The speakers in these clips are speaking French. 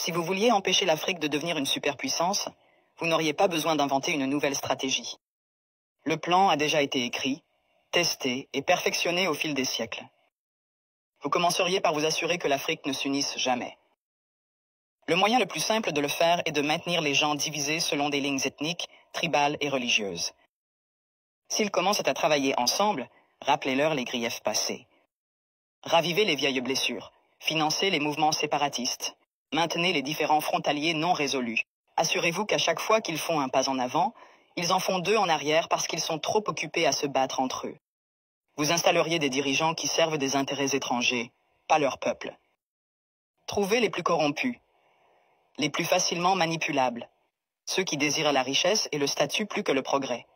Si vous vouliez empêcher l'Afrique de devenir une superpuissance, vous n'auriez pas besoin d'inventer une nouvelle stratégie. Le plan a déjà été écrit, testé et perfectionné au fil des siècles. Vous commenceriez par vous assurer que l'Afrique ne s'unisse jamais. Le moyen le plus simple de le faire est de maintenir les gens divisés selon des lignes ethniques, tribales et religieuses. S'ils commencent à travailler ensemble, rappelez-leur les griefs passés. Ravivez les vieilles blessures, financez les mouvements séparatistes, maintenez les différends frontaliers non résolus. Assurez-vous qu'à chaque fois qu'ils font un pas en avant, ils en font deux en arrière parce qu'ils sont trop occupés à se battre entre eux. Vous installeriez des dirigeants qui servent des intérêts étrangers, pas leur peuple. Trouvez les plus corrompus, les plus facilement manipulables, ceux qui désirent la richesse et le statut plus que le progrès.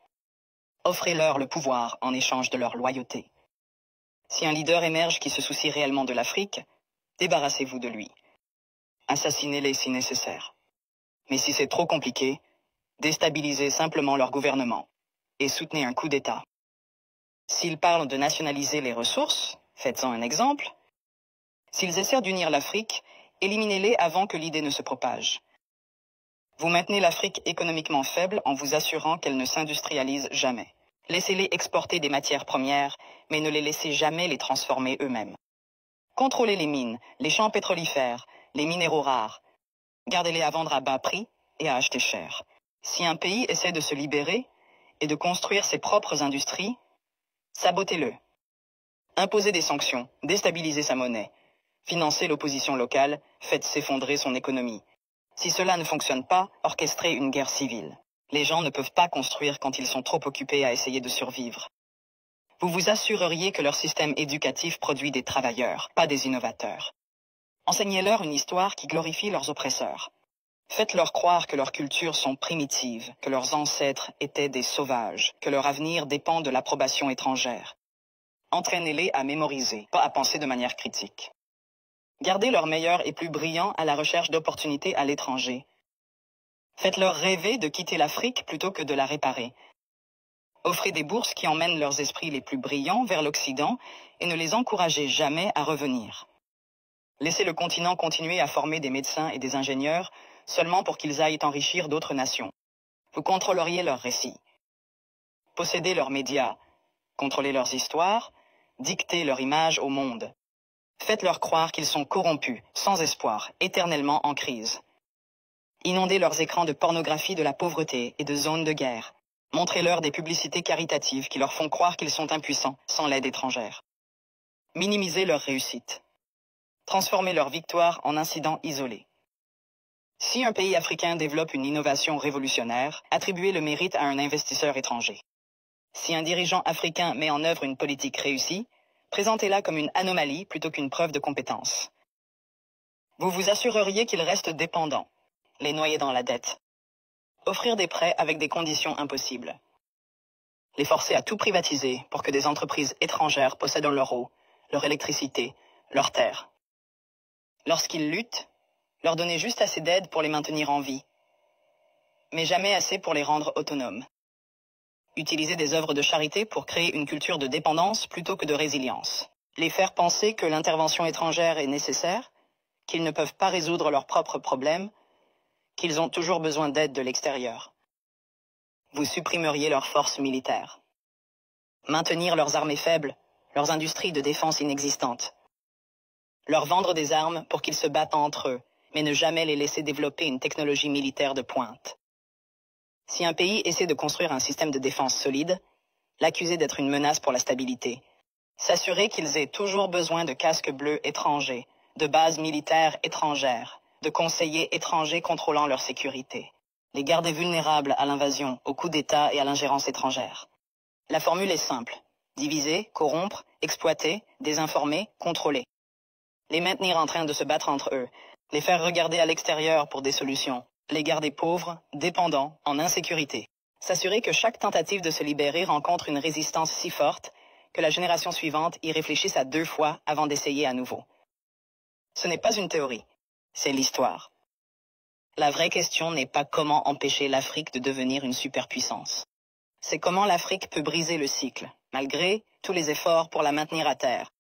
Offrez-leur le pouvoir en échange de leur loyauté. Si un leader émerge qui se soucie réellement de l'Afrique, débarrassez-vous de lui. Assassinez-les si nécessaire. Mais si c'est trop compliqué, déstabilisez simplement leur gouvernement et soutenez un coup d'État. S'ils parlent de nationaliser les ressources, faites-en un exemple. S'ils essaient d'unir l'Afrique, éliminez-les avant que l'idée ne se propage. Vous maintenez l'Afrique économiquement faible en vous assurant qu'elle ne s'industrialise jamais. Laissez-les exporter des matières premières, mais ne les laissez jamais les transformer eux-mêmes. Contrôlez les mines, les champs pétrolifères, les minéraux rares. Gardez-les à vendre à bas prix et à acheter cher. Si un pays essaie de se libérer et de construire ses propres industries, sabotez-le. Imposez des sanctions, déstabilisez sa monnaie. Financez l'opposition locale, faites s'effondrer son économie. Si cela ne fonctionne pas, orchestrez une guerre civile. Les gens ne peuvent pas construire quand ils sont trop occupés à essayer de survivre. Vous vous assureriez que leur système éducatif produit des travailleurs, pas des innovateurs. Enseignez-leur une histoire qui glorifie leurs oppresseurs. Faites-leur croire que leurs cultures sont primitives, que leurs ancêtres étaient des sauvages, que leur avenir dépend de l'approbation étrangère. Entraînez-les à mémoriser, pas à penser de manière critique. Gardez leurs meilleurs et plus brillants à la recherche d'opportunités à l'étranger. Faites-leur rêver de quitter l'Afrique plutôt que de la réparer. Offrez des bourses qui emmènent leurs esprits les plus brillants vers l'Occident et ne les encouragez jamais à revenir. Laissez le continent continuer à former des médecins et des ingénieurs seulement pour qu'ils aillent enrichir d'autres nations. Vous contrôleriez leurs récits. Possédez leurs médias, contrôlez leurs histoires, dictez leur image au monde. Faites-leur croire qu'ils sont corrompus, sans espoir, éternellement en crise. Inondez leurs écrans de pornographie de la pauvreté et de zones de guerre. Montrez-leur des publicités caritatives qui leur font croire qu'ils sont impuissants, sans l'aide étrangère. Minimisez leur réussite. Transformez leur victoire en incidents isolés. Si un pays africain développe une innovation révolutionnaire, attribuez le mérite à un investisseur étranger. Si un dirigeant africain met en œuvre une politique réussie, présentez-la comme une anomalie plutôt qu'une preuve de compétence. Vous vous assureriez qu'ils restent dépendants, les noyer dans la dette. Offrir des prêts avec des conditions impossibles. Les forcer à tout privatiser pour que des entreprises étrangères possèdent leur eau, leur électricité, leurs terres. Lorsqu'ils luttent, leur donner juste assez d'aide pour les maintenir en vie, mais jamais assez pour les rendre autonomes. Utiliser des œuvres de charité pour créer une culture de dépendance plutôt que de résilience. Les faire penser que l'intervention étrangère est nécessaire, qu'ils ne peuvent pas résoudre leurs propres problèmes, qu'ils ont toujours besoin d'aide de l'extérieur. Vous supprimeriez leurs forces militaires. Maintenir leurs armées faibles, leurs industries de défense inexistantes. Leur vendre des armes pour qu'ils se battent entre eux, mais ne jamais les laisser développer une technologie militaire de pointe. Si un pays essaie de construire un système de défense solide, l'accuser d'être une menace pour la stabilité. S'assurer qu'ils aient toujours besoin de casques bleus étrangers, de bases militaires étrangères, de conseillers étrangers contrôlant leur sécurité. Les garder vulnérables à l'invasion, aux coups d'État et à l'ingérence étrangère. La formule est simple. Diviser, corrompre, exploiter, désinformer, contrôler. Les maintenir en train de se battre entre eux. Les faire regarder à l'extérieur pour des solutions. Les garder pauvres, dépendants, en insécurité. S'assurer que chaque tentative de se libérer rencontre une résistance si forte que la génération suivante y réfléchisse à 2 fois avant d'essayer à nouveau. Ce n'est pas une théorie, c'est l'histoire. La vraie question n'est pas comment empêcher l'Afrique de devenir une superpuissance. C'est comment l'Afrique peut briser le cycle, malgré tous les efforts pour la maintenir à terre.